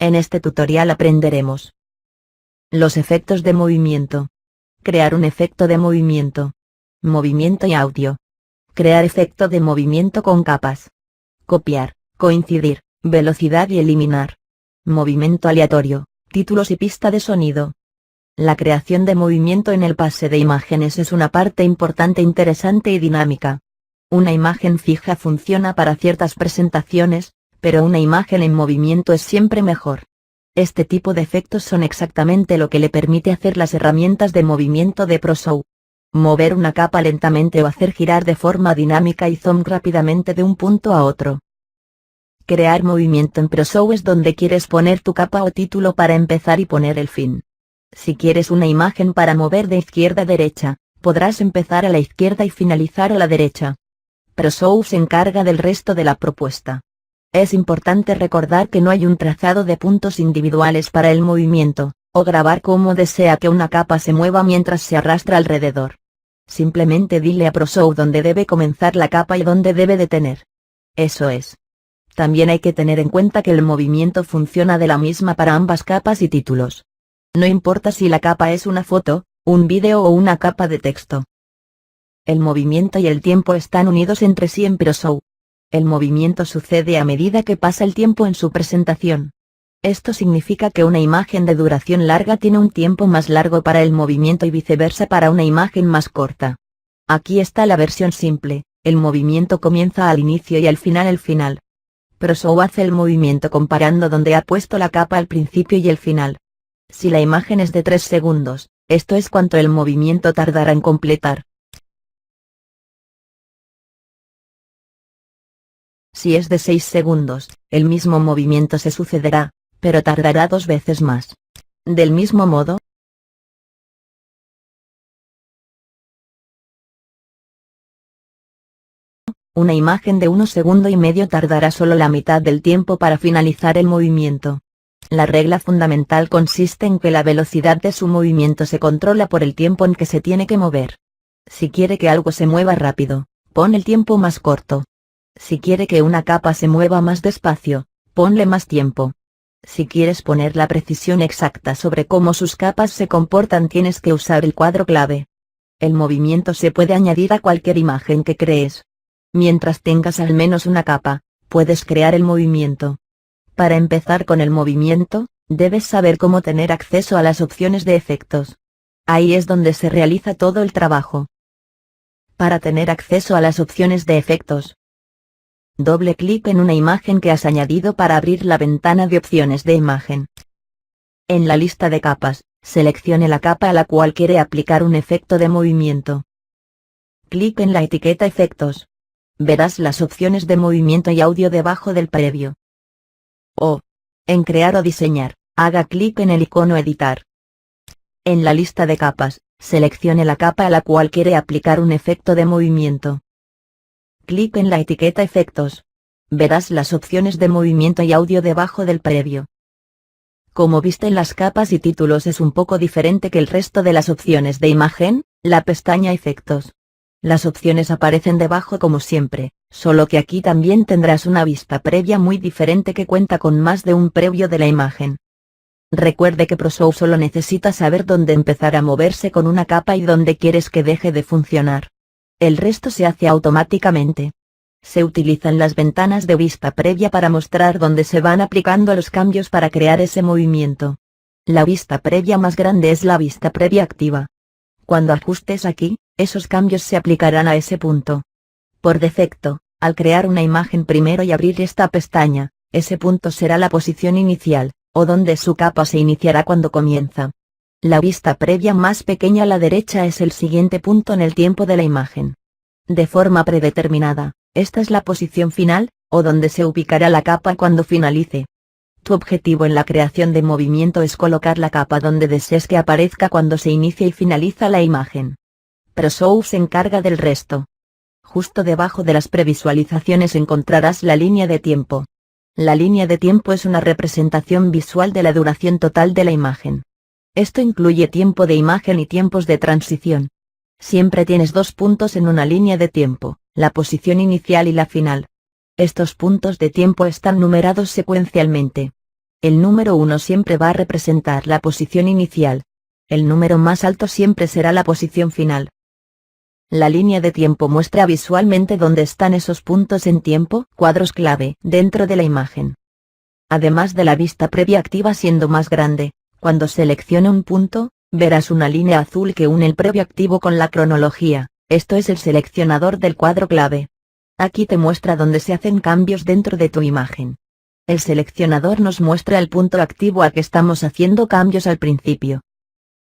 En este tutorial aprenderemos los efectos de movimiento, crear un efecto de movimiento, movimiento y audio, crear efecto de movimiento con capas, copiar, coincidir, velocidad y eliminar, movimiento aleatorio, títulos y pista de sonido. La creación de movimiento en el pase de imágenes es una parte importante, interesante y dinámica. Una imagen fija funciona para ciertas presentaciones, pero una imagen en movimiento es siempre mejor. Este tipo de efectos son exactamente lo que le permite hacer las herramientas de movimiento de ProShow. Mover una capa lentamente o hacer girar de forma dinámica y zoom rápidamente de un punto a otro. Crear movimiento en ProShow es donde quieres poner tu capa o título para empezar y poner el fin. Si quieres una imagen para mover de izquierda a derecha, podrás empezar a la izquierda y finalizar a la derecha. ProShow se encarga del resto de la propuesta. Es importante recordar que no hay un trazado de puntos individuales para el movimiento, o grabar cómo desea que una capa se mueva mientras se arrastra alrededor. Simplemente dile a ProShow dónde debe comenzar la capa y dónde debe detener. Eso es. También hay que tener en cuenta que el movimiento funciona de la misma para ambas capas y títulos. No importa si la capa es una foto, un vídeo o una capa de texto. El movimiento y el tiempo están unidos entre sí en ProShow. El movimiento sucede a medida que pasa el tiempo en su presentación. Esto significa que una imagen de duración larga tiene un tiempo más largo para el movimiento y viceversa para una imagen más corta. Aquí está la versión simple, el movimiento comienza al inicio y al final el final. ProShow hace el movimiento comparando donde ha puesto la capa al principio y el final. Si la imagen es de 3 segundos, esto es cuánto el movimiento tardará en completar. Si es de 6 segundos, el mismo movimiento se sucederá, pero tardará 2 veces más. Del mismo modo, una imagen de 1 segundo y medio tardará solo la mitad del tiempo para finalizar el movimiento. La regla fundamental consiste en que la velocidad de su movimiento se controla por el tiempo en que se tiene que mover. Si quiere que algo se mueva rápido, pon el tiempo más corto. Si quiere que una capa se mueva más despacio, ponle más tiempo. Si quieres poner la precisión exacta sobre cómo sus capas se comportan, tienes que usar el cuadro clave. El movimiento se puede añadir a cualquier imagen que crees. Mientras tengas al menos una capa, puedes crear el movimiento. Para empezar con el movimiento, debes saber cómo tener acceso a las opciones de efectos. Ahí es donde se realiza todo el trabajo. Para tener acceso a las opciones de efectos, doble clic en una imagen que has añadido para abrir la ventana de opciones de imagen. En la lista de capas, seleccione la capa a la cual quiere aplicar un efecto de movimiento. Clic en la etiqueta Efectos. Verás las opciones de movimiento y audio debajo del previo. En Crear o Diseñar, haga clic en el icono Editar. En la lista de capas, seleccione la capa a la cual quiere aplicar un efecto de movimiento. Clic en la etiqueta Efectos. Verás las opciones de movimiento y audio debajo del previo. Como viste en las capas y títulos es un poco diferente que el resto de las opciones de imagen, la pestaña Efectos. Las opciones aparecen debajo como siempre, solo que aquí también tendrás una vista previa muy diferente que cuenta con más de un previo de la imagen. Recuerde que ProShow solo necesita saber dónde empezar a moverse con una capa y dónde quieres que deje de funcionar. El resto se hace automáticamente. Se utilizan las ventanas de vista previa para mostrar dónde se van aplicando los cambios para crear ese movimiento. La vista previa más grande es la vista previa activa. Cuando ajustes aquí, esos cambios se aplicarán a ese punto. Por defecto, al crear una imagen primero y abrir esta pestaña, ese punto será la posición inicial, o donde su capa se iniciará cuando comienza. La vista previa más pequeña a la derecha es el siguiente punto en el tiempo de la imagen. De forma predeterminada, esta es la posición final, o donde se ubicará la capa cuando finalice. Tu objetivo en la creación de movimiento es colocar la capa donde desees que aparezca cuando se inicia y finaliza la imagen. ProShow se encarga del resto. Justo debajo de las previsualizaciones encontrarás la línea de tiempo. La línea de tiempo es una representación visual de la duración total de la imagen. Esto incluye tiempo de imagen y tiempos de transición. Siempre tienes 2 puntos en una línea de tiempo, la posición inicial y la final. Estos puntos de tiempo están numerados secuencialmente. El número 1 siempre va a representar la posición inicial. El número más alto siempre será la posición final. La línea de tiempo muestra visualmente dónde están esos puntos en tiempo, cuadros clave, dentro de la imagen. Además de la vista previa activa siendo más grande, cuando seleccione un punto, verás una línea azul que une el previo activo con la cronología. Esto es el seleccionador del cuadro clave. Aquí te muestra dónde se hacen cambios dentro de tu imagen. El seleccionador nos muestra el punto activo al que estamos haciendo cambios al principio.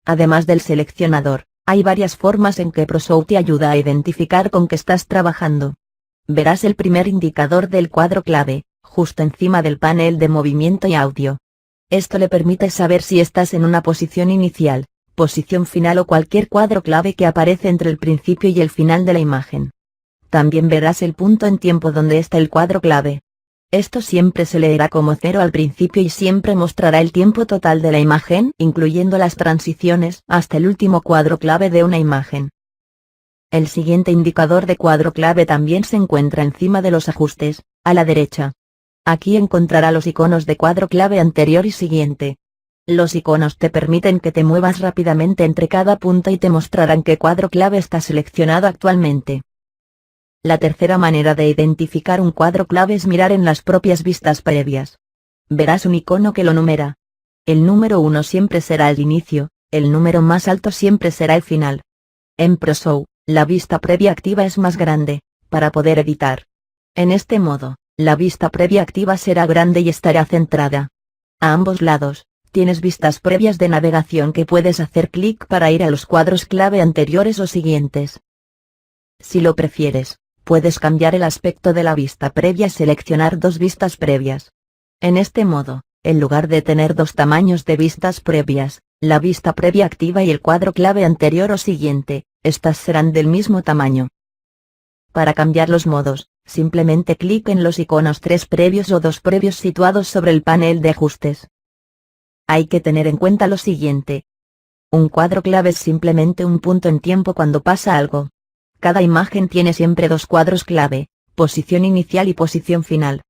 Además del seleccionador, hay varias formas en que ProShow te ayuda a identificar con qué estás trabajando. Verás el primer indicador del cuadro clave, justo encima del panel de movimiento y audio. Esto le permite saber si estás en una posición inicial, posición final o cualquier cuadro clave que aparece entre el principio y el final de la imagen. También verás el punto en tiempo donde está el cuadro clave. Esto siempre se leerá como 0 al principio y siempre mostrará el tiempo total de la imagen, incluyendo las transiciones, hasta el último cuadro clave de una imagen. El siguiente indicador de cuadro clave también se encuentra encima de los ajustes, a la derecha. Aquí encontrará los iconos de cuadro clave anterior y siguiente. Los iconos te permiten que te muevas rápidamente entre cada punto y te mostrarán qué cuadro clave está seleccionado actualmente. La tercera manera de identificar un cuadro clave es mirar en las propias vistas previas. Verás un icono que lo numera. El número 1 siempre será el inicio, el número más alto siempre será el final. En ProShow, la vista previa activa es más grande, para poder editar. En este modo, la vista previa activa será grande y estará centrada. A ambos lados, tienes vistas previas de navegación que puedes hacer clic para ir a los cuadros clave anteriores o siguientes. Si lo prefieres, puedes cambiar el aspecto de la vista previa y seleccionar dos vistas previas. En este modo, en lugar de tener dos tamaños de vistas previas, la vista previa activa y el cuadro clave anterior o siguiente, estas serán del mismo tamaño. Para cambiar los modos, simplemente clic en los iconos 3 previos o 2 previos situados sobre el panel de ajustes. Hay que tener en cuenta lo siguiente. Un cuadro clave es simplemente un punto en tiempo cuando pasa algo. Cada imagen tiene siempre dos cuadros clave, posición inicial y posición final.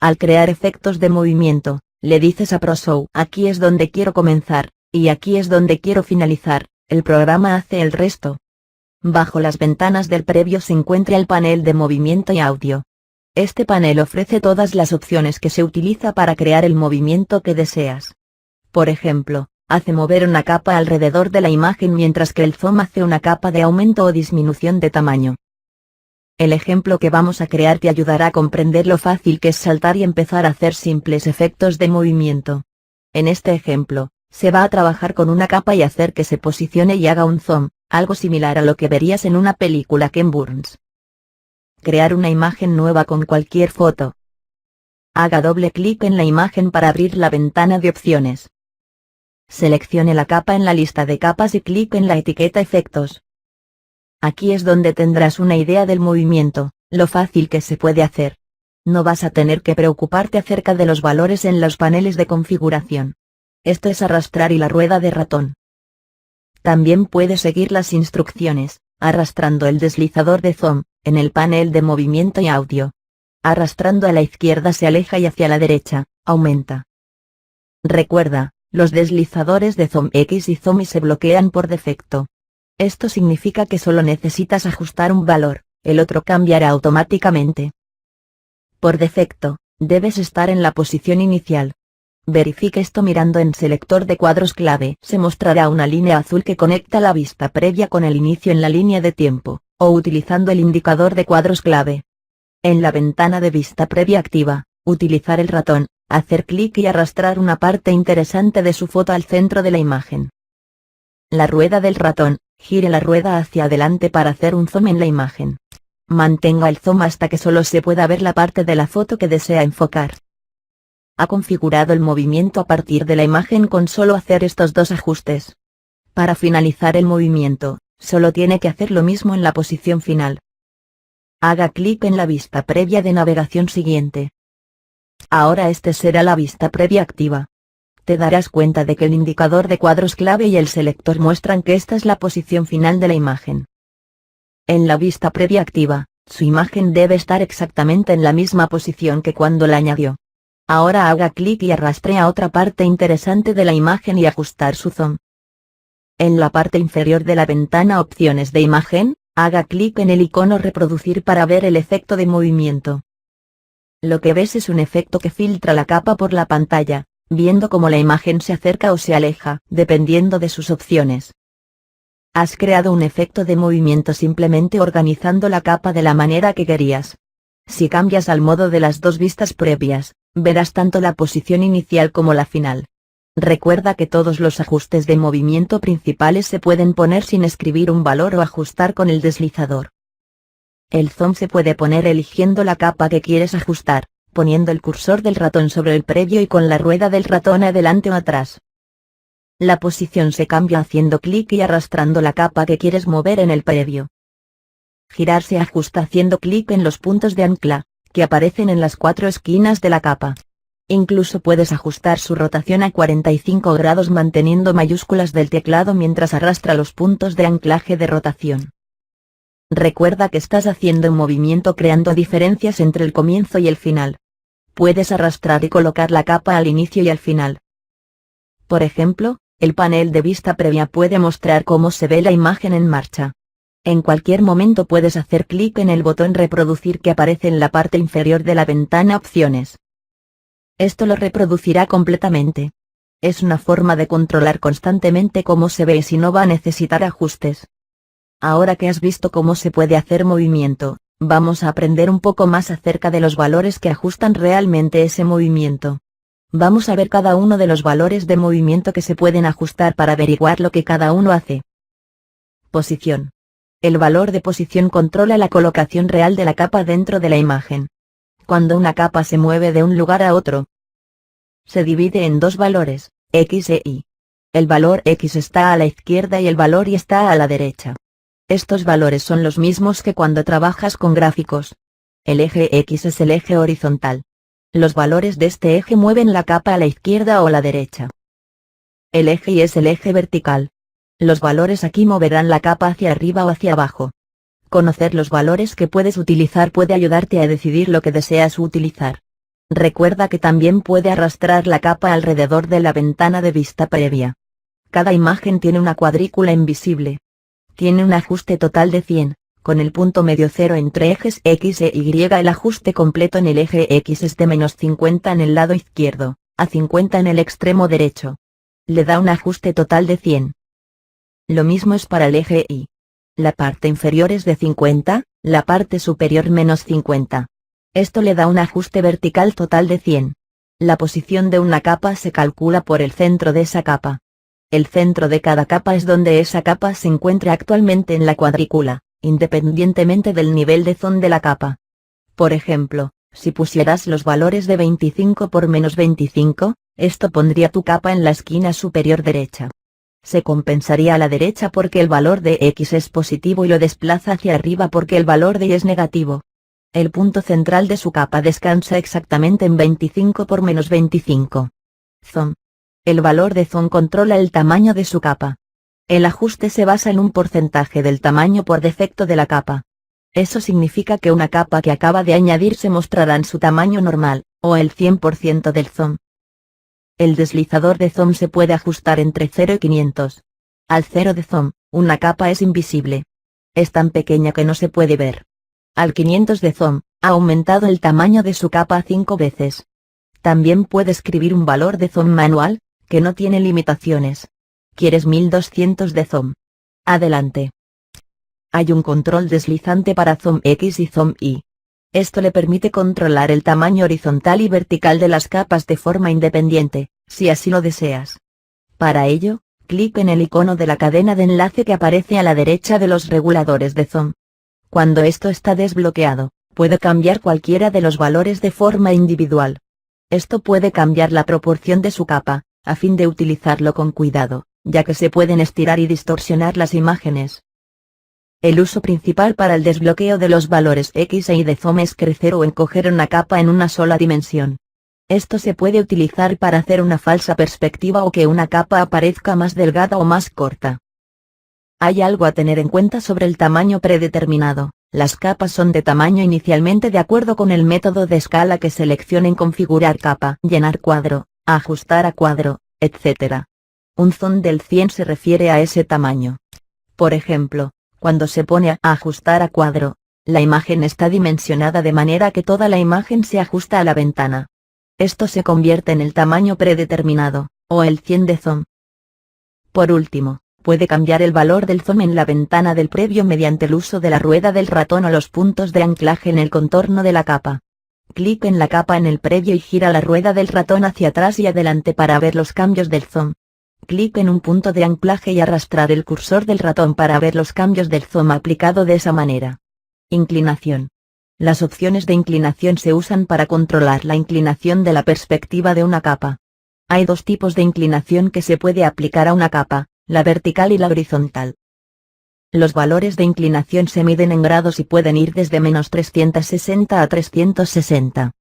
Al crear efectos de movimiento, le dices a ProShow: aquí es donde quiero comenzar, y aquí es donde quiero finalizar, el programa hace el resto. Bajo las ventanas del previo se encuentra el panel de movimiento y audio. Este panel ofrece todas las opciones que se utiliza para crear el movimiento que deseas. Por ejemplo, hace mover una capa alrededor de la imagen mientras que el zoom hace una capa de aumento o disminución de tamaño. El ejemplo que vamos a crear te ayudará a comprender lo fácil que es saltar y empezar a hacer simples efectos de movimiento. En este ejemplo, se va a trabajar con una capa y hacer que se posicione y haga un zoom, algo similar a lo que verías en una película Ken Burns. Crear una imagen nueva con cualquier foto. Haga doble clic en la imagen para abrir la ventana de opciones. Seleccione la capa en la lista de capas y clic en la etiqueta Efectos. Aquí es donde tendrás una idea del movimiento, lo fácil que se puede hacer. No vas a tener que preocuparte acerca de los valores en los paneles de configuración. Esto es arrastrar y la rueda de ratón. También puedes seguir las instrucciones, arrastrando el deslizador de zoom, en el panel de movimiento y audio. Arrastrando a la izquierda se aleja y hacia la derecha, aumenta. Recuerda, los deslizadores de zoom X y zoom Y se bloquean por defecto. Esto significa que solo necesitas ajustar un valor, el otro cambiará automáticamente. Por defecto, debes estar en la posición inicial. Verifique esto mirando en selector de cuadros clave. Se mostrará una línea azul que conecta la vista previa con el inicio en la línea de tiempo, o utilizando el indicador de cuadros clave. En la ventana de vista previa activa, utilizar el ratón, hacer clic y arrastrar una parte interesante de su foto al centro de la imagen. La rueda del ratón, gire la rueda hacia adelante para hacer un zoom en la imagen. Mantenga el zoom hasta que solo se pueda ver la parte de la foto que desea enfocar. Ha configurado el movimiento a partir de la imagen con solo hacer estos dos ajustes. Para finalizar el movimiento, solo tiene que hacer lo mismo en la posición final. Haga clic en la vista previa de navegación siguiente. Ahora este será la vista previa activa. Te darás cuenta de que el indicador de cuadros clave y el selector muestran que esta es la posición final de la imagen. En la vista previa activa, su imagen debe estar exactamente en la misma posición que cuando la añadió. Ahora haga clic y arrastre a otra parte interesante de la imagen y ajustar su zoom. En la parte inferior de la ventana Opciones de imagen, haga clic en el icono Reproducir para ver el efecto de movimiento. Lo que ves es un efecto que filtra la capa por la pantalla, viendo cómo la imagen se acerca o se aleja, dependiendo de sus opciones. Has creado un efecto de movimiento simplemente organizando la capa de la manera que querías. Si cambias al modo de las dos vistas previas, verás tanto la posición inicial como la final. Recuerda que todos los ajustes de movimiento principales se pueden poner sin escribir un valor o ajustar con el deslizador. El zoom se puede poner eligiendo la capa que quieres ajustar, poniendo el cursor del ratón sobre el previo y con la rueda del ratón adelante o atrás. La posición se cambia haciendo clic y arrastrando la capa que quieres mover en el previo. Girar se ajusta haciendo clic en los puntos de ancla, que aparecen en las 4 esquinas de la capa. Incluso puedes ajustar su rotación a 45 grados manteniendo mayúsculas del teclado mientras arrastra los puntos de anclaje de rotación. Recuerda que estás haciendo un movimiento creando diferencias entre el comienzo y el final. Puedes arrastrar y colocar la capa al inicio y al final. Por ejemplo, el panel de vista previa puede mostrar cómo se ve la imagen en marcha. En cualquier momento puedes hacer clic en el botón Reproducir que aparece en la parte inferior de la ventana Opciones. Esto lo reproducirá completamente. Es una forma de controlar constantemente cómo se ve y si no va a necesitar ajustes. Ahora que has visto cómo se puede hacer movimiento, vamos a aprender un poco más acerca de los valores que ajustan realmente ese movimiento. Vamos a ver cada uno de los valores de movimiento que se pueden ajustar para averiguar lo que cada uno hace. Posición. El valor de posición controla la colocación real de la capa dentro de la imagen. Cuando una capa se mueve de un lugar a otro, se divide en dos valores, X e Y. El valor X está a la izquierda y el valor Y está a la derecha. Estos valores son los mismos que cuando trabajas con gráficos. El eje X es el eje horizontal. Los valores de este eje mueven la capa a la izquierda o a la derecha. El eje Y es el eje vertical. Los valores aquí moverán la capa hacia arriba o hacia abajo. Conocer los valores que puedes utilizar puede ayudarte a decidir lo que deseas utilizar. Recuerda que también puede arrastrar la capa alrededor de la ventana de vista previa. Cada imagen tiene una cuadrícula invisible. Tiene un ajuste total de 100, con el punto medio 0 entre ejes X e Y. El ajuste completo en el eje X es de -50 en el lado izquierdo, a 50 en el extremo derecho. Le da un ajuste total de 100. Lo mismo es para el eje Y. La parte inferior es de 50, la parte superior -50. Esto le da un ajuste vertical total de 100. La posición de una capa se calcula por el centro de esa capa. El centro de cada capa es donde esa capa se encuentra actualmente en la cuadrícula, independientemente del nivel de zoom de la capa. Por ejemplo, si pusieras los valores de 25 por -25, esto pondría tu capa en la esquina superior derecha. Se compensaría a la derecha porque el valor de X es positivo y lo desplaza hacia arriba porque el valor de Y es negativo. El punto central de su capa descansa exactamente en 25 por -25. Zoom. El valor de zoom controla el tamaño de su capa. El ajuste se basa en un porcentaje del tamaño por defecto de la capa. Eso significa que una capa que acaba de añadir se mostrará en su tamaño normal, o el 100% del zoom. El deslizador de zoom se puede ajustar entre 0 y 500. Al 0 de zoom, una capa es invisible. Es tan pequeña que no se puede ver. Al 500 de zoom, ha aumentado el tamaño de su capa 5 veces. También puede escribir un valor de zoom manual, que no tiene limitaciones. ¿Quieres 1200 de zoom? Adelante. Hay un control deslizante para zoom X y zoom Y. Esto le permite controlar el tamaño horizontal y vertical de las capas de forma independiente, si así lo deseas. Para ello, clic en el icono de la cadena de enlace que aparece a la derecha de los reguladores de zoom. Cuando esto está desbloqueado, puede cambiar cualquiera de los valores de forma individual. Esto puede cambiar la proporción de su capa, a fin de utilizarlo con cuidado, ya que se pueden estirar y distorsionar las imágenes. El uso principal para el desbloqueo de los valores X e Y de zoom es crecer o encoger una capa en una sola dimensión. Esto se puede utilizar para hacer una falsa perspectiva o que una capa aparezca más delgada o más corta. Hay algo a tener en cuenta sobre el tamaño predeterminado. Las capas son de tamaño inicialmente de acuerdo con el método de escala que seleccionen: configurar capa, llenar cuadro, ajustar a cuadro, etc. Un zoom del 100 se refiere a ese tamaño. Por ejemplo, cuando se pone a ajustar a cuadro, la imagen está dimensionada de manera que toda la imagen se ajusta a la ventana. Esto se convierte en el tamaño predeterminado, o el 100 de zoom. Por último, puede cambiar el valor del zoom en la ventana del previo mediante el uso de la rueda del ratón o los puntos de anclaje en el contorno de la capa. Clic en la capa en el previo y gira la rueda del ratón hacia atrás y adelante para ver los cambios del zoom. Clic en un punto de anclaje y arrastrar el cursor del ratón para ver los cambios del zoom aplicado de esa manera. Inclinación. Las opciones de inclinación se usan para controlar la inclinación de la perspectiva de una capa. Hay dos tipos de inclinación que se puede aplicar a una capa: la vertical y la horizontal. Los valores de inclinación se miden en grados y pueden ir desde -360 a 360.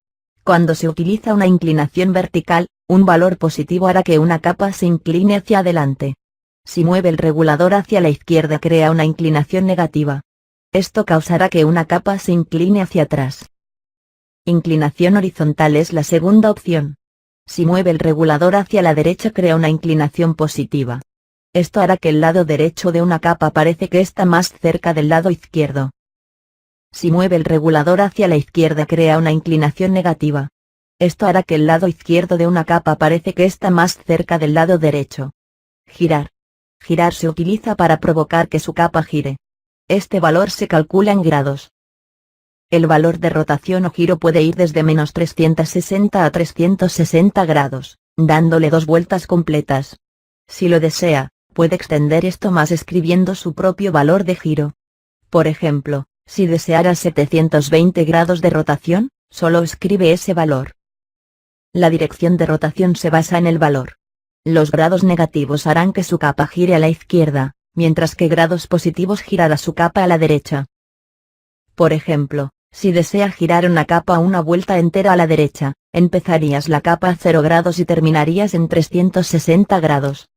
Cuando se utiliza una inclinación vertical, un valor positivo hará que una capa se incline hacia adelante. Si mueve el regulador hacia la izquierda, crea una inclinación negativa. Esto causará que una capa se incline hacia atrás. Inclinación horizontal es la segunda opción. Si mueve el regulador hacia la derecha, crea una inclinación positiva. Esto hará que el lado derecho de una capa parece que está más cerca del lado izquierdo. Si mueve el regulador hacia la izquierda, crea una inclinación negativa. Esto hará que el lado izquierdo de una capa parece que está más cerca del lado derecho. Girar. Girar se utiliza para provocar que su capa gire. Este valor se calcula en grados. El valor de rotación o giro puede ir desde -360 a 360 grados, dándole 2 vueltas completas. Si lo desea, puede extender esto más escribiendo su propio valor de giro. Por ejemplo, si deseara 720 grados de rotación, solo escribe ese valor. La dirección de rotación se basa en el valor. Los grados negativos harán que su capa gire a la izquierda, mientras que grados positivos girará su capa a la derecha. Por ejemplo, si desea girar una capa una vuelta entera a la derecha, empezarías la capa a 0 grados y terminarías en 360 grados.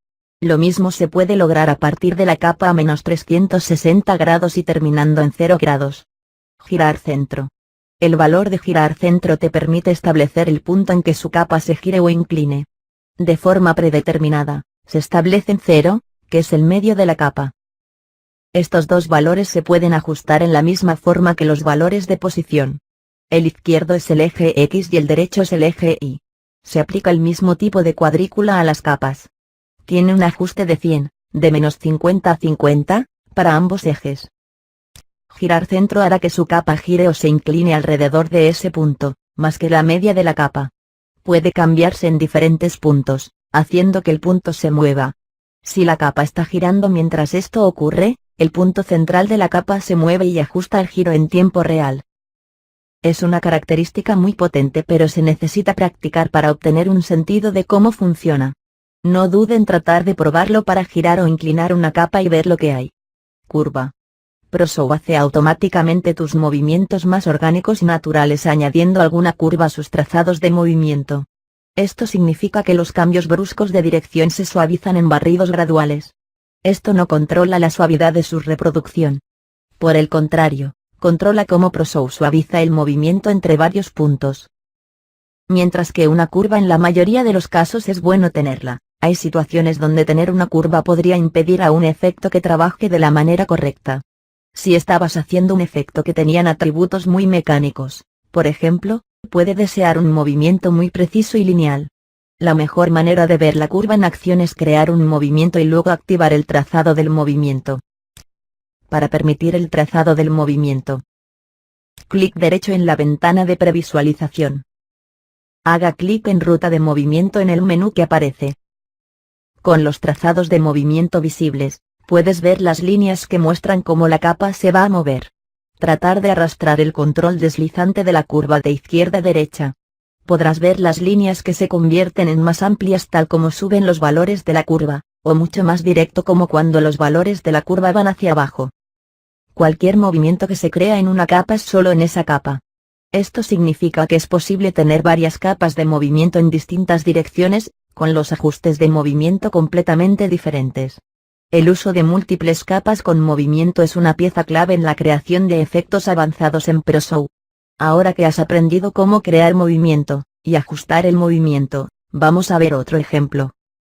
Lo mismo se puede lograr a partir de la capa a -360 grados y terminando en 0 grados. Girar centro. El valor de girar centro te permite establecer el punto en que su capa se gire o incline. De forma predeterminada, se establece en 0, que es el medio de la capa. Estos dos valores se pueden ajustar en la misma forma que los valores de posición. El izquierdo es el eje X y el derecho es el eje Y. Se aplica el mismo tipo de cuadrícula a las capas. Tiene un ajuste de 100, de -50 a 50, para ambos ejes. Girar centro hará que su capa gire o se incline alrededor de ese punto, más que la media de la capa. Puede cambiarse en diferentes puntos, haciendo que el punto se mueva. Si la capa está girando mientras esto ocurre, el punto central de la capa se mueve y ajusta el giro en tiempo real. Es una característica muy potente, pero se necesita practicar para obtener un sentido de cómo funciona. No dude en tratar de probarlo para girar o inclinar una capa y ver lo que hay. Curva. ProShow hace automáticamente tus movimientos más orgánicos y naturales añadiendo alguna curva a sus trazados de movimiento. Esto significa que los cambios bruscos de dirección se suavizan en barridos graduales. Esto no controla la suavidad de su reproducción. Por el contrario, controla cómo ProShow suaviza el movimiento entre varios puntos. Mientras que una curva en la mayoría de los casos es bueno tenerla, hay situaciones donde tener una curva podría impedir a un efecto que trabaje de la manera correcta. Si estabas haciendo un efecto que tenían atributos muy mecánicos, por ejemplo, puede desear un movimiento muy preciso y lineal. La mejor manera de ver la curva en acción es crear un movimiento y luego activar el trazado del movimiento. Para permitir el trazado del movimiento, clic derecho en la ventana de previsualización. Haga clic en ruta de movimiento en el menú que aparece. Con los trazados de movimiento visibles, puedes ver las líneas que muestran cómo la capa se va a mover. Tratar de arrastrar el control deslizante de la curva de izquierda a derecha. Podrás ver las líneas que se convierten en más amplias tal como suben los valores de la curva, o mucho más directo como cuando los valores de la curva van hacia abajo. Cualquier movimiento que se crea en una capa es solo en esa capa. Esto significa que es posible tener varias capas de movimiento en distintas direcciones, con los ajustes de movimiento completamente diferentes. El uso de múltiples capas con movimiento es una pieza clave en la creación de efectos avanzados en ProShow. Ahora que has aprendido cómo crear movimiento, y ajustar el movimiento, vamos a ver otro ejemplo.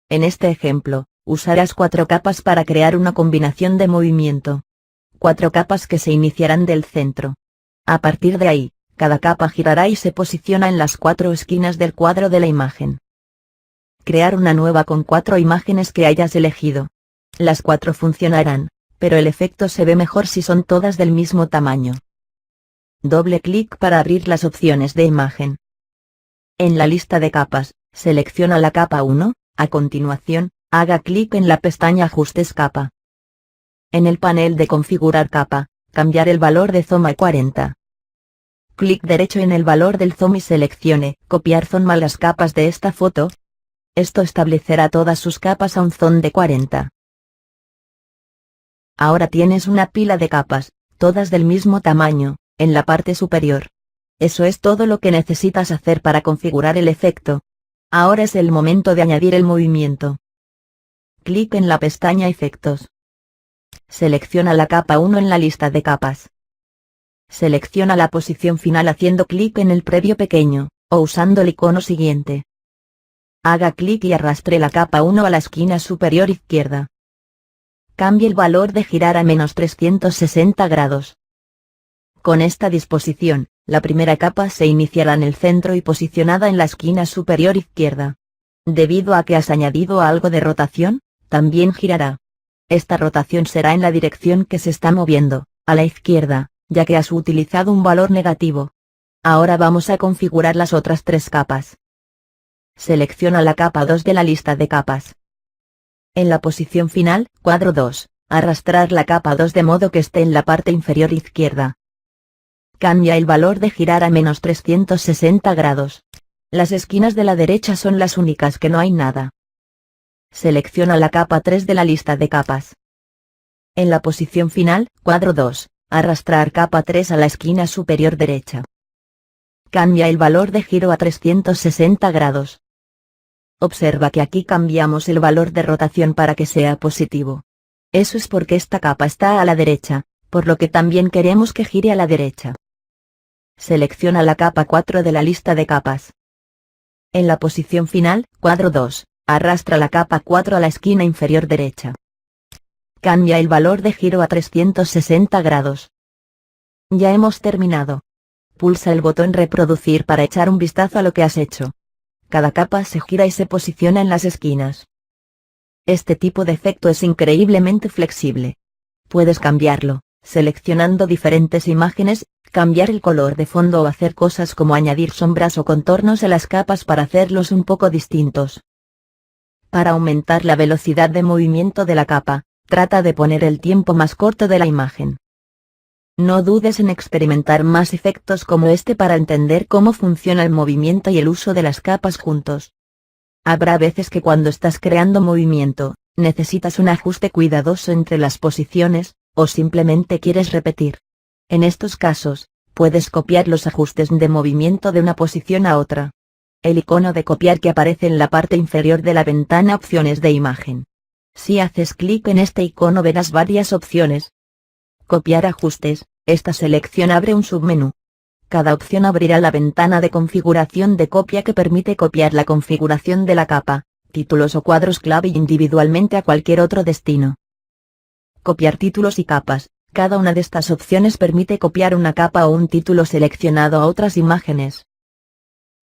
En este ejemplo, usarás 4 capas para crear una combinación de movimiento. 4 capas que se iniciarán del centro. A partir de ahí, cada capa girará y se posiciona en las 4 esquinas del cuadro de la imagen. Crear una nueva con 4 imágenes que hayas elegido. Las 4 funcionarán, pero el efecto se ve mejor si son todas del mismo tamaño. Doble clic para abrir las opciones de imagen. En la lista de capas, selecciona la capa 1, a continuación, haga clic en la pestaña Ajustes capa. En el panel de Configurar capa, cambiar el valor de zoom a 40. Clic derecho en el valor del zoom y seleccione Copiar zoom a las capas de esta foto. Esto establecerá todas sus capas a un zoom de 40. Ahora tienes una pila de capas, todas del mismo tamaño, en la parte superior. Eso es todo lo que necesitas hacer para configurar el efecto. Ahora es el momento de añadir el movimiento. Clic en la pestaña Efectos. Selecciona la capa 1 en la lista de capas. Selecciona la posición final haciendo clic en el previo pequeño, o usando el icono siguiente. Haga clic y arrastre la capa 1 a la esquina superior izquierda. Cambie el valor de girar a -360 grados. Con esta disposición, la primera capa se iniciará en el centro y posicionada en la esquina superior izquierda. Debido a que has añadido algo de rotación, también girará. Esta rotación será en la dirección que se está moviendo, a la izquierda, ya que has utilizado un valor negativo. Ahora vamos a configurar las otras 3 capas. Selecciona la capa 2 de la lista de capas. En la posición final, cuadro 2, arrastrar la capa 2 de modo que esté en la parte inferior izquierda. Cambia el valor de girar a -360 grados. Las esquinas de la derecha son las únicas que no hay nada. Selecciona la capa 3 de la lista de capas. En la posición final, cuadro 2, arrastrar capa 3 a la esquina superior derecha. Cambia el valor de giro a 360 grados. Observa que aquí cambiamos el valor de rotación para que sea positivo. Eso es porque esta capa está a la derecha, por lo que también queremos que gire a la derecha. Selecciona la capa 4 de la lista de capas. En la posición final, cuadro 2, arrastra la capa 4 a la esquina inferior derecha. Cambia el valor de giro a 360 grados. Ya hemos terminado. Pulsa el botón Reproducir para echar un vistazo a lo que has hecho. Cada capa se gira y se posiciona en las esquinas. Este tipo de efecto es increíblemente flexible. Puedes cambiarlo, seleccionando diferentes imágenes, cambiar el color de fondo o hacer cosas como añadir sombras o contornos a las capas para hacerlos un poco distintos. Para aumentar la velocidad de movimiento de la capa, trata de poner el tiempo más corto de la imagen. No dudes en experimentar más efectos como este para entender cómo funciona el movimiento y el uso de las capas juntos. Habrá veces que cuando estás creando movimiento, necesitas un ajuste cuidadoso entre las posiciones, o simplemente quieres repetir. En estos casos, puedes copiar los ajustes de movimiento de una posición a otra. El icono de copiar que aparece en la parte inferior de la ventana Opciones de imagen. Si haces clic en este icono verás varias opciones. Copiar ajustes, esta selección abre un submenú. Cada opción abrirá la ventana de configuración de copia que permite copiar la configuración de la capa, títulos o cuadros clave individualmente a cualquier otro destino. Copiar títulos y capas, cada una de estas opciones permite copiar una capa o un título seleccionado a otras imágenes.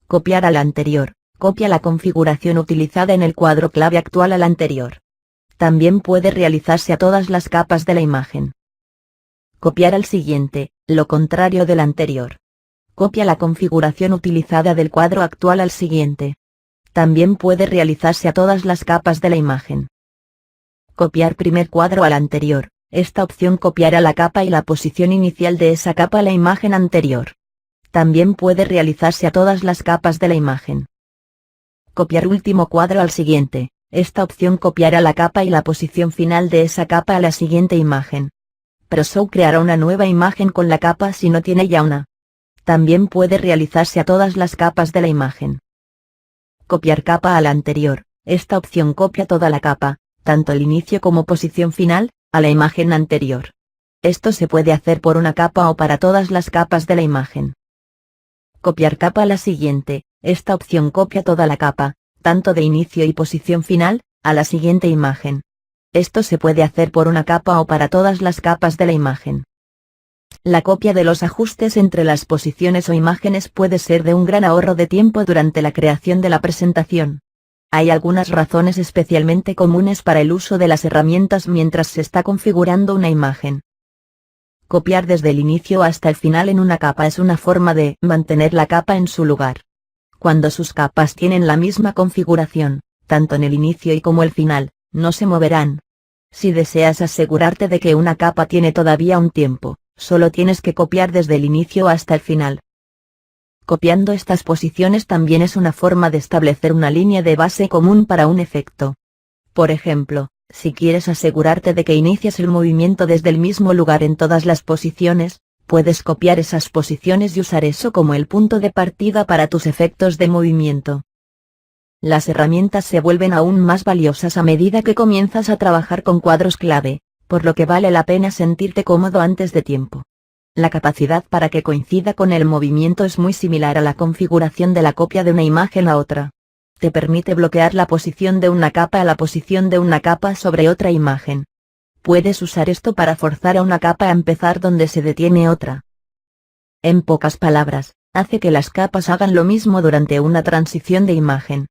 Copiar al anterior, copia la configuración utilizada en el cuadro clave actual al anterior. También puede realizarse a todas las capas de la imagen. Copiar al siguiente, lo contrario del anterior. Copia la configuración utilizada del cuadro actual al siguiente. También puede realizarse a todas las capas de la imagen. Copiar primer cuadro al anterior, esta opción copiará la capa y la posición inicial de esa capa a la imagen anterior. También puede realizarse a todas las capas de la imagen. Copiar último cuadro al siguiente, esta opción copiará la capa y la posición final de esa capa a la siguiente imagen. ProShow creará una nueva imagen con la capa si no tiene ya una. También puede realizarse a todas las capas de la imagen. Copiar capa a la anterior, esta opción copia toda la capa, tanto el inicio como posición final, a la imagen anterior. Esto se puede hacer por una capa o para todas las capas de la imagen. Copiar capa a la siguiente. Esta opción copia toda la capa, tanto de inicio y posición final, a la siguiente imagen. Esto se puede hacer por una capa o para todas las capas de la imagen. La copia de los ajustes entre las posiciones o imágenes puede ser de un gran ahorro de tiempo durante la creación de la presentación. Hay algunas razones especialmente comunes para el uso de las herramientas mientras se está configurando una imagen. Copiar desde el inicio hasta el final en una capa es una forma de mantener la capa en su lugar. Cuando sus capas tienen la misma configuración, tanto en el inicio y como el final, no se moverán. Si deseas asegurarte de que una capa tiene todavía un tiempo, solo tienes que copiar desde el inicio hasta el final. Copiando estas posiciones también es una forma de establecer una línea de base común para un efecto. Por ejemplo, si quieres asegurarte de que inicias el movimiento desde el mismo lugar en todas las posiciones, puedes copiar esas posiciones y usar eso como el punto de partida para tus efectos de movimiento. Las herramientas se vuelven aún más valiosas a medida que comienzas a trabajar con cuadros clave, por lo que vale la pena sentirte cómodo antes de tiempo. La capacidad para que coincida con el movimiento es muy similar a la configuración de la copia de una imagen a otra. Te permite bloquear la posición de una capa a la posición de una capa sobre otra imagen. Puedes usar esto para forzar a una capa a empezar donde se detiene otra. En pocas palabras, hace que las capas hagan lo mismo durante una transición de imagen.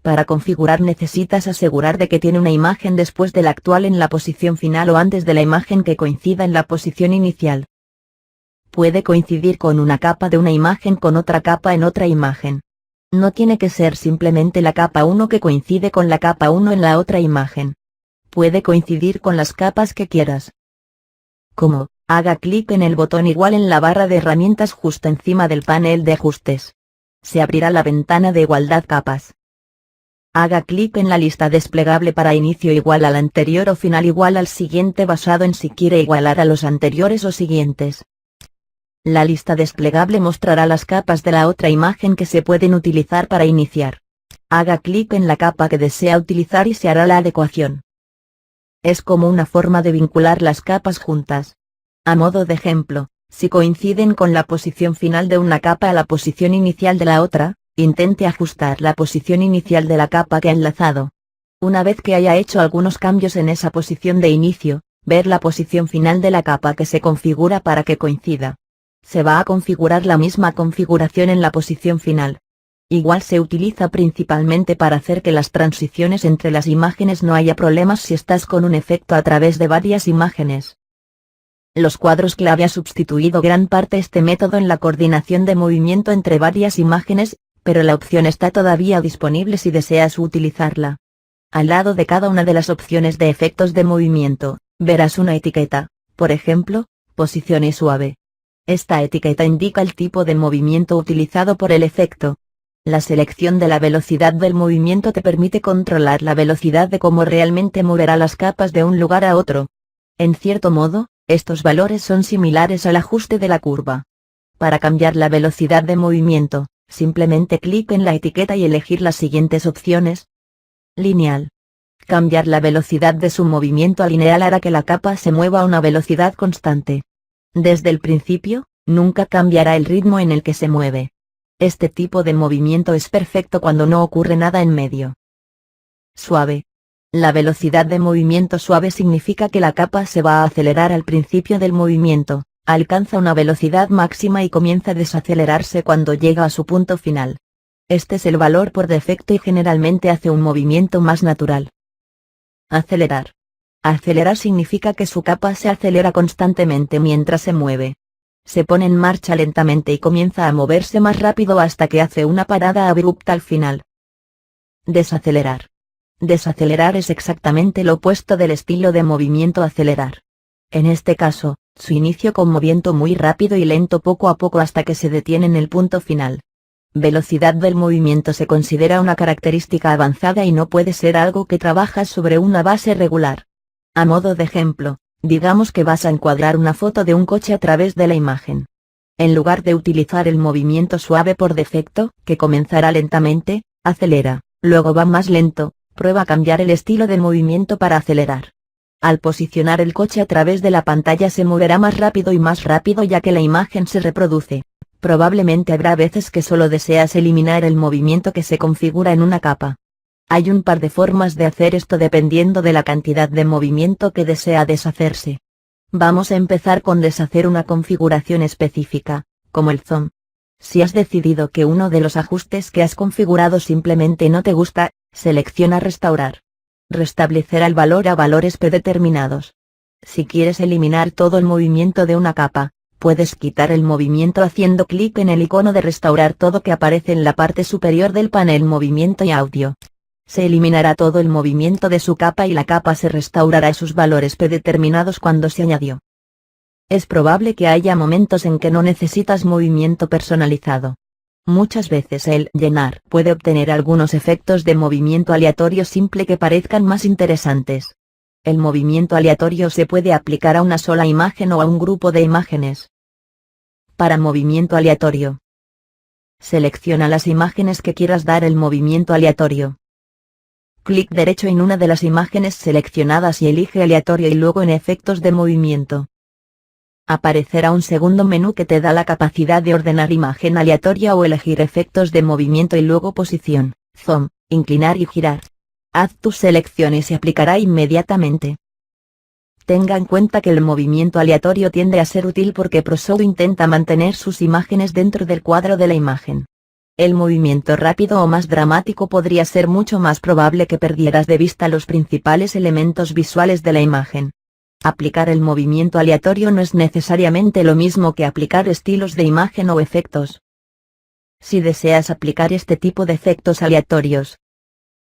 Para configurar necesitas asegurar de que tiene una imagen después de la actual en la posición final o antes de la imagen que coincida en la posición inicial. Puede coincidir con una capa de una imagen con otra capa en otra imagen. No tiene que ser simplemente la capa 1 que coincide con la capa 1 en la otra imagen. Puede coincidir con las capas que quieras. Como, haga clic en el botón igual en la barra de herramientas justo encima del panel de ajustes. Se abrirá la ventana de igualdad capas. Haga clic en la lista desplegable para inicio igual al anterior o final igual al siguiente basado en si quiere igualar a los anteriores o siguientes. La lista desplegable mostrará las capas de la otra imagen que se pueden utilizar para iniciar. Haga clic en la capa que desea utilizar y se hará la adecuación. Es como una forma de vincular las capas juntas. A modo de ejemplo, si coinciden con la posición final de una capa a la posición inicial de la otra, intente ajustar la posición inicial de la capa que ha enlazado. Una vez que haya hecho algunos cambios en esa posición de inicio, ver la posición final de la capa que se configura para que coincida. Se va a configurar la misma configuración en la posición final. Igual se utiliza principalmente para hacer que las transiciones entre las imágenes no haya problemas si estás con un efecto a través de varias imágenes. Los cuadros clave ha sustituido gran parte este método en la coordinación de movimiento entre varias imágenes, pero la opción está todavía disponible si deseas utilizarla. Al lado de cada una de las opciones de efectos de movimiento, verás una etiqueta, por ejemplo, posición y suave. Esta etiqueta indica el tipo de movimiento utilizado por el efecto. La selección de la velocidad del movimiento te permite controlar la velocidad de cómo realmente moverá las capas de un lugar a otro. En cierto modo, estos valores son similares al ajuste de la curva. Para cambiar la velocidad de movimiento, simplemente clic en la etiqueta y elegir las siguientes opciones. Lineal. Cambiar la velocidad de su movimiento a lineal hará que la capa se mueva a una velocidad constante. Desde el principio, nunca cambiará el ritmo en el que se mueve. Este tipo de movimiento es perfecto cuando no ocurre nada en medio. Suave. La velocidad de movimiento suave significa que la capa se va a acelerar al principio del movimiento, alcanza una velocidad máxima y comienza a desacelerarse cuando llega a su punto final. Este es el valor por defecto y generalmente hace un movimiento más natural. Acelerar. Acelerar significa que su capa se acelera constantemente mientras se mueve. Se pone en marcha lentamente y comienza a moverse más rápido hasta que hace una parada abrupta al final. Desacelerar. Desacelerar es exactamente lo opuesto del estilo de movimiento acelerar. En este caso, su inicio con movimiento muy rápido y lento poco a poco hasta que se detiene en el punto final. Velocidad del movimiento se considera una característica avanzada y no puede ser algo que trabajas sobre una base regular. A modo de ejemplo, digamos que vas a encuadrar una foto de un coche a través de la imagen. En lugar de utilizar el movimiento suave por defecto, que comenzará lentamente, acelera, luego va más lento, Prueba cambiar el estilo de movimiento para acelerar. Al posicionar el coche a través de la pantalla se moverá más rápido ya que la imagen se reproduce. Probablemente habrá veces que solo deseas eliminar el movimiento que se configura en una capa. Hay un par de formas de hacer esto dependiendo de la cantidad de movimiento que desea deshacerse. Vamos a empezar con deshacer una configuración específica, como el zoom. Si has decidido que uno de los ajustes que has configurado simplemente no te gusta, selecciona Restaurar. Restablecer el valor a valores predeterminados. Si quieres eliminar todo el movimiento de una capa, puedes quitar el movimiento haciendo clic en el icono de Restaurar todo que aparece en la parte superior del panel Movimiento y Audio. Se eliminará todo el movimiento de su capa y la capa se restaurará a sus valores predeterminados cuando se añadió. Es probable que haya momentos en que no necesitas movimiento personalizado. Muchas veces el llenar puede obtener algunos efectos de movimiento aleatorio simple que parezcan más interesantes. El movimiento aleatorio se puede aplicar a una sola imagen o a un grupo de imágenes. Para movimiento aleatorio, selecciona las imágenes que quieras dar el movimiento aleatorio. Clic derecho en una de las imágenes seleccionadas y elige aleatorio y luego en efectos de movimiento. Aparecerá un segundo menú que te da la capacidad de ordenar imagen aleatoria o elegir efectos de movimiento y luego posición, zoom, inclinar y girar. Haz tu selección y se aplicará inmediatamente. Tenga en cuenta que el movimiento aleatorio tiende a ser útil porque ProShow intenta mantener sus imágenes dentro del cuadro de la imagen. El movimiento rápido o más dramático podría ser mucho más probable que perdieras de vista los principales elementos visuales de la imagen. Aplicar el movimiento aleatorio no es necesariamente lo mismo que aplicar estilos de imagen o efectos. Si deseas aplicar este tipo de efectos aleatorios,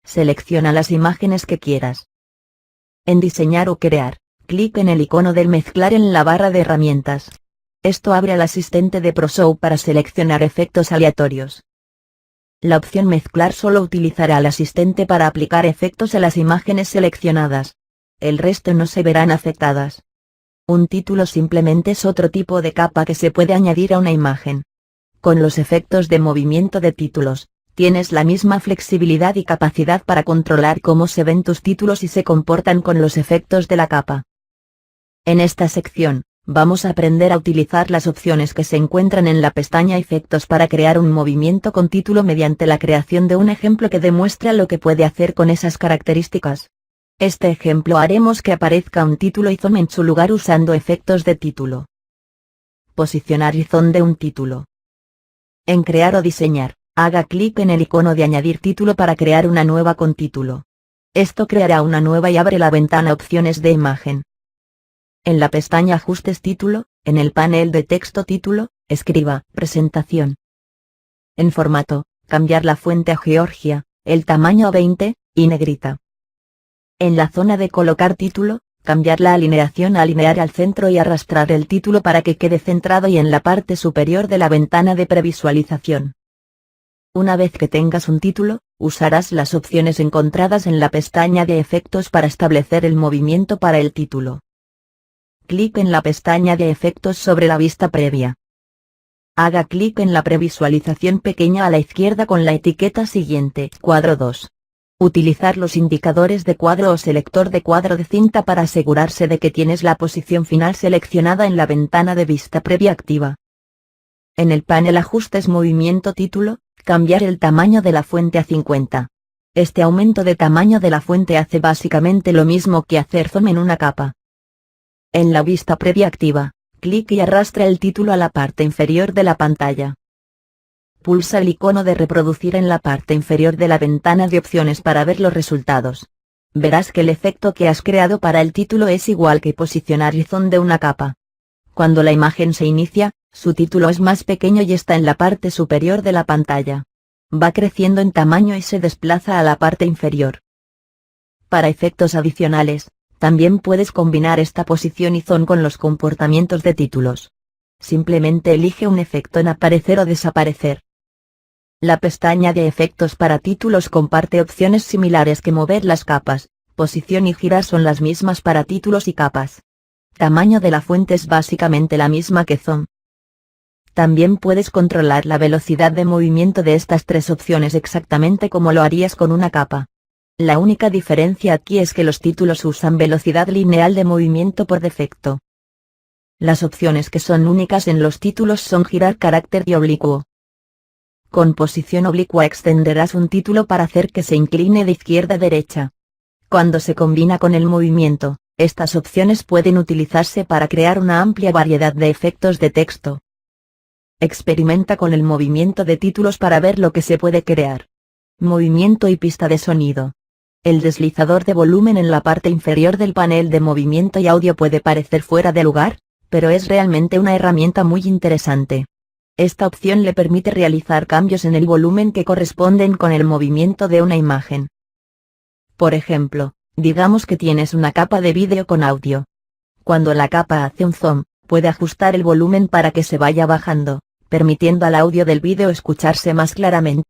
selecciona las imágenes que quieras. En Diseñar o Crear, clic en el icono del mezclar en la barra de herramientas. Esto abre al asistente de ProShow para seleccionar efectos aleatorios. La opción Mezclar solo utilizará al asistente para aplicar efectos a las imágenes seleccionadas. El resto no se verán afectadas. Un título simplemente es otro tipo de capa que se puede añadir a una imagen. Con los efectos de movimiento de títulos, tienes la misma flexibilidad y capacidad para controlar cómo se ven tus títulos y se comportan con los efectos de la capa. En esta sección, vamos a aprender a utilizar las opciones que se encuentran en la pestaña Efectos para crear un movimiento con título mediante la creación de un ejemplo que demuestra lo que puede hacer con esas características. Este ejemplo haremos que aparezca un título y zoom en su lugar usando efectos de título. Posicionar y zoom de un título. En Crear o Diseñar, haga clic en el icono de Añadir título para crear una nueva con título. Esto creará una nueva y abre la ventana Opciones de imagen. En la pestaña Ajustes título, en el panel de texto título, escriba Presentación. En formato, cambiar la fuente a Georgia, el tamaño a 20, y negrita. En la zona de colocar título, cambiar la alineación a alinear al centro y arrastrar el título para que quede centrado y en la parte superior de la ventana de previsualización. Una vez que tengas un título, usarás las opciones encontradas en la pestaña de efectos para establecer el movimiento para el título. Clic en la pestaña de efectos sobre la vista previa. Haga clic en la previsualización pequeña a la izquierda con la etiqueta siguiente, cuadro 2. Utilizar los indicadores de cuadro o selector de cuadro de cinta para asegurarse de que tienes la posición final seleccionada en la ventana de vista previa activa. En el panel Ajustes Movimiento Título, cambiar el tamaño de la fuente a 50. Este aumento de tamaño de la fuente hace básicamente lo mismo que hacer zoom en una capa. En la vista previa activa, clic y arrastra el título a la parte inferior de la pantalla. Pulsa el icono de reproducir en la parte inferior de la ventana de opciones para ver los resultados. Verás que el efecto que has creado para el título es igual que posicionar y zoom de una capa. Cuando la imagen se inicia, su título es más pequeño y está en la parte superior de la pantalla. Va creciendo en tamaño y se desplaza a la parte inferior. Para efectos adicionales, también puedes combinar esta posición y zoom con los comportamientos de títulos. Simplemente elige un efecto en aparecer o desaparecer. La pestaña de efectos para títulos comparte opciones similares que mover las capas, posición y girar son las mismas para títulos y capas. Tamaño de la fuente es básicamente la misma que zoom. También puedes controlar la velocidad de movimiento de estas tres opciones exactamente como lo harías con una capa. La única diferencia aquí es que los títulos usan velocidad lineal de movimiento por defecto. Las opciones que son únicas en los títulos son girar carácter y oblicuo. Con posición oblicua extenderás un título para hacer que se incline de izquierda a derecha. Cuando se combina con el movimiento, estas opciones pueden utilizarse para crear una amplia variedad de efectos de texto. Experimenta con el movimiento de títulos para ver lo que se puede crear. Movimiento y pista de sonido. El deslizador de volumen en la parte inferior del panel de movimiento y audio puede parecer fuera de lugar, pero es realmente una herramienta muy interesante. Esta opción le permite realizar cambios en el volumen que corresponden con el movimiento de una imagen. Por ejemplo, digamos que tienes una capa de vídeo con audio. Cuando la capa hace un zoom, puede ajustar el volumen para que se vaya bajando, permitiendo al audio del vídeo escucharse más claramente.